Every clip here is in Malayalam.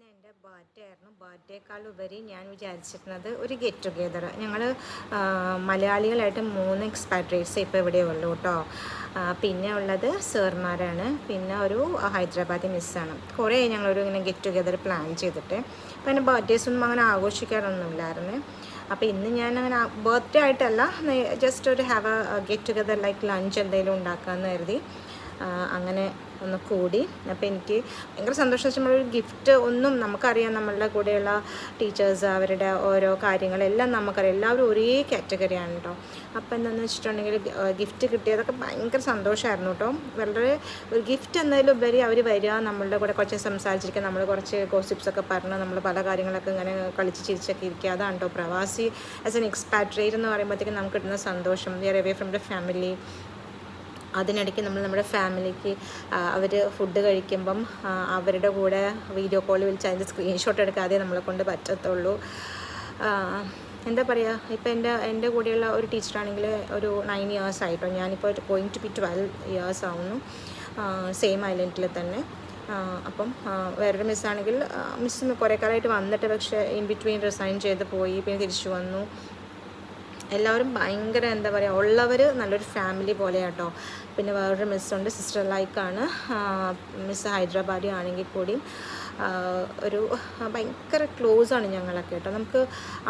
ഇന്ന് എൻ്റെ ബർത്ത്ഡേ ആയിരുന്നു. ബർത്ത്ഡേക്കാളുപരി ഞാൻ വിചാരിച്ചിരുന്നത് ഒരു ഗെറ്റ് ടുഗെദർ. ഞങ്ങൾ മലയാളികളായിട്ട് 3 എക്സ്പാട്രിയേറ്റ്സ് ഇപ്പോൾ ഇവിടെ ഉള്ളൂ കേട്ടോ. പിന്നെ ഉള്ളത് സാർമാരാണ്, പിന്നെ ഒരു ഹൈദരാബാദി മിസ്സാണ്. കുറേ ഞങ്ങളൊരു ഇങ്ങനെ ഗെറ്റ് ടുഗെദർ പ്ലാൻ ചെയ്തിട്ട്. അപ്പോൾ എൻ്റെ ബർത്ത്ഡേസ് ഒന്നും അങ്ങനെ ആഘോഷിക്കാറൊന്നുമില്ലായിരുന്നു. അപ്പോൾ ഇന്ന് ഞാൻ അങ്ങനെ ബർത്ത്ഡേ ആയിട്ടല്ല, ജസ്റ്റ് ഒരു have A get together like lunch എന്തെങ്കിലും ഉണ്ടാക്കാമെന്ന് കരുതി അങ്ങനെ ഒന്ന് കൂടി. അപ്പോൾ എനിക്ക് ഭയങ്കര സന്തോഷം. നമ്മളൊരു ഗിഫ്റ്റ് ഒന്നും നമുക്കറിയാം, നമ്മളുടെ കൂടെയുള്ള ടീച്ചേഴ്സ് അവരുടെ ഓരോ കാര്യങ്ങളെല്ലാം നമുക്കറിയാം, എല്ലാവരും ഒരേ കാറ്റഗറിയാണ് കേട്ടോ. അപ്പോൾ എന്താണെന്ന് വെച്ചിട്ടുണ്ടെങ്കിൽ ഗിഫ്റ്റ് കിട്ടിയതൊക്കെ ഭയങ്കര സന്തോഷമായിരുന്നു കേട്ടോ. വളരെ ഒരു ഗിഫ്റ്റ് എന്നതിലുപരി അവർ വരിക, നമ്മളുടെ കൂടെ കുറച്ച് സംസാരിച്ചിരിക്കുക, നമ്മൾ കുറച്ച് ഗോസിപ്സൊക്കെ പറഞ്ഞ് നമ്മൾ പല കാര്യങ്ങളൊക്കെ ഇങ്ങനെ കളിച്ച് ചിരിച്ചൊക്കെ ഇരിക്കുക. അതാണ് കേട്ടോ പ്രവാസി ആസ് എൻ എക്സ്പാട്രിയേറ്റ് എന്ന് പറയുമ്പോഴത്തേക്കും നമുക്ക് കിട്ടുന്ന സന്തോഷം. We are away from the family. അതിനിടയ്ക്ക് നമ്മൾ നമ്മുടെ ഫാമിലിക്ക് അവർ ഫുഡ് കഴിക്കുമ്പം അവരുടെ കൂടെ വീഡിയോ കോൾ വിളിച്ച് അതിൻ്റെ സ്ക്രീൻഷോട്ട് എടുക്കാതെ നമ്മളെ കൊണ്ട് പറ്റത്തുള്ളൂ. എന്താ പറയുക, ഇപ്പോൾ എൻ്റെ കൂടെയുള്ള ഒരു ടീച്ചറാണെങ്കിൽ ഒരു 9 years ആയിട്ടോ. ഞാനിപ്പോൾ ഗോയിങ് ടു ബി 12 years ആവുന്നു, സെയിം ഐലൻഡിൽ തന്നെ. അപ്പം വേറൊരു മിസ്സാണെങ്കിൽ മിസ് കുറേ കാലമായിട്ട് വന്നിട്ട് പക്ഷേ ഇൻ ബിറ്റ്വീൻ റിസൈൻ ചെയ്ത് പോയി, പിന്നെ തിരിച്ചു വന്നു. എല്ലാവരും ഭയങ്കര എന്താ പറയുക, ഉള്ളവർ നല്ലൊരു ഫാമിലി പോലെയാട്ടോ. പിന്നെ വേറൊരു മിസ്സുണ്ട്, സിസ്റ്റർ ലൈക്കാണ് മിസ്. ഹൈദരാബാദി ആണെങ്കിൽ കൂടിയും ഒരു ഭയങ്കര ക്ലോസാണ് ഞങ്ങളൊക്കെ കേട്ടോ. നമുക്ക്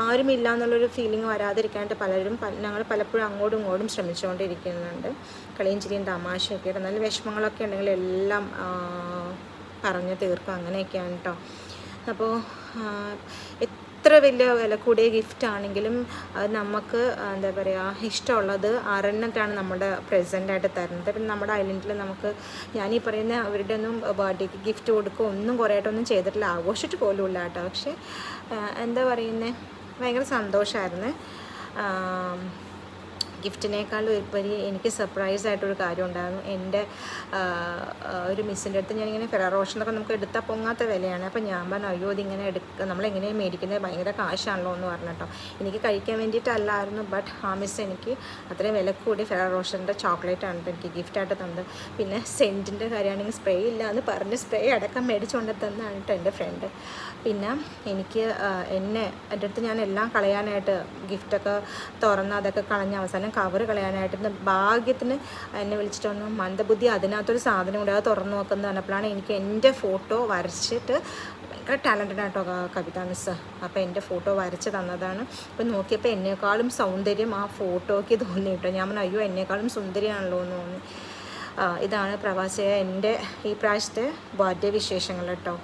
ആരുമില്ല എന്നുള്ളൊരു ഫീലിംഗ് വരാതിരിക്കാനായിട്ട് ഞങ്ങൾ പലപ്പോഴും അങ്ങോട്ടും ഇങ്ങോട്ടും ശ്രമിച്ചുകൊണ്ടിരിക്കുന്നുണ്ട്. കളിയും ചിരിയും തമാശയൊക്കെ ആയിട്ട് നല്ല വിഷമങ്ങളൊക്കെ ഉണ്ടെങ്കിൽ എല്ലാം പറഞ്ഞു തീർക്കും, അങ്ങനെയൊക്കെയാണ് കേട്ടോ. അപ്പോൾ എത്ര വലിയ വില കൂടിയ ഗിഫ്റ്റ് ആണെങ്കിലും നമുക്ക് എന്താ പറയുക, ഇഷ്ടമുള്ളത് അറിഞ്ഞിട്ടാണ് നമ്മുടെ പ്രസൻ്റായിട്ട് തരുന്നത്. പിന്നെ നമ്മുടെ ഐലൻഡിൽ നമുക്ക് ഞാനീ പറയുന്ന അവരുടെ ഒന്നും ബർത്ത്ഡേക്ക് ഗിഫ്റ്റ് കൊടുക്കുക ഒന്നും കുറേ ആയിട്ടൊന്നും ചെയ്തിട്ടില്ല, ആഘോഷിച്ചിട്ട് പോലും ഇല്ല കേട്ടോ. പക്ഷേ എന്താ പറയുന്നത്, ഭയങ്കര സന്തോഷമായിരുന്നു. ഗിഫ്റ്റിനേക്കാളും ഉപരി എനിക്ക് സർപ്രൈസായിട്ടൊരു കാര്യം ഉണ്ടായിരുന്നു. എൻ്റെ ഒരു മിസ്സിൻ്റെ അടുത്ത് ഞാനിങ്ങനെ ഫെറാറോ റോഷനൊക്കെ നമുക്ക് എടുത്താൽ പൊങ്ങാത്ത വിലയാണ്. അപ്പോൾ ഞാൻ പറഞ്ഞു, അയ്യോ ഇതിങ്ങനെ നമ്മളെങ്ങനെയാണ് മേടിക്കുന്നത്, ഭയങ്കര കാശാണല്ലോ എന്ന് പറഞ്ഞിട്ടോ. എനിക്ക് കഴിക്കാൻ വേണ്ടിയിട്ടല്ലായിരുന്നു, ബട്ട് ആ മിസ് എനിക്ക് അത്രയും വില കൂടി ഫെറാറോ റോഷൻ്റെ ചോക്ലേറ്റാണ് എനിക്ക് ഗിഫ്റ്റായിട്ട് തന്നത്. പിന്നെ സെൻറ്റിൻ്റെ കാര്യമാണെങ്കിൽ സ്പ്രേ ഇല്ല എന്ന് പറഞ്ഞ് സ്പ്രേ അടക്കം മേടിച്ചുകൊണ്ട് തന്നതാണ് കേട്ടോ എൻ്റെ ഫ്രണ്ട്. പിന്നെ എനിക്ക് എൻ്റെ അടുത്ത് ഞാൻ എല്ലാം കളയാനായിട്ട് ഗിഫ്റ്റൊക്കെ തുറന്ന് അതൊക്കെ കളഞ്ഞ അവസാനം കവർ കളയാനായിട്ട് ഭാഗ്യത്തിന് എന്നെ വിളിച്ചിട്ട് വന്നു, മന്ദബുദ്ധി അതിനകത്തൊരു സാധനം കൂടെ അത് തുറന്നു നോക്കുന്നത് പറഞ്ഞപ്പോഴാണ് എനിക്ക് എൻ്റെ ഫോട്ടോ വരച്ചിട്ട്, ഭയങ്കര ടാലൻറ്റഡ് ആട്ടോ കവിത മിസ്സ്. അപ്പോൾ എൻ്റെ ഫോട്ടോ വരച്ച് തന്നതാണ്. അപ്പോൾ നോക്കിയപ്പോൾ എന്നേക്കാളും സൗന്ദര്യം ആ ഫോട്ടോയ്ക്ക് തോന്നി കേട്ടോ. ഞാൻ പറഞ്ഞു, അയ്യോ എന്നേക്കാളും സുന്ദരിയാണല്ലോ എന്ന് തോന്നി. ഇതാണ് പ്രവാസിയായ എൻ്റെ ഈ പ്രാവശ്യത്തെ ബർത്ത്ഡേ വിശേഷങ്ങൾ കേട്ടോ.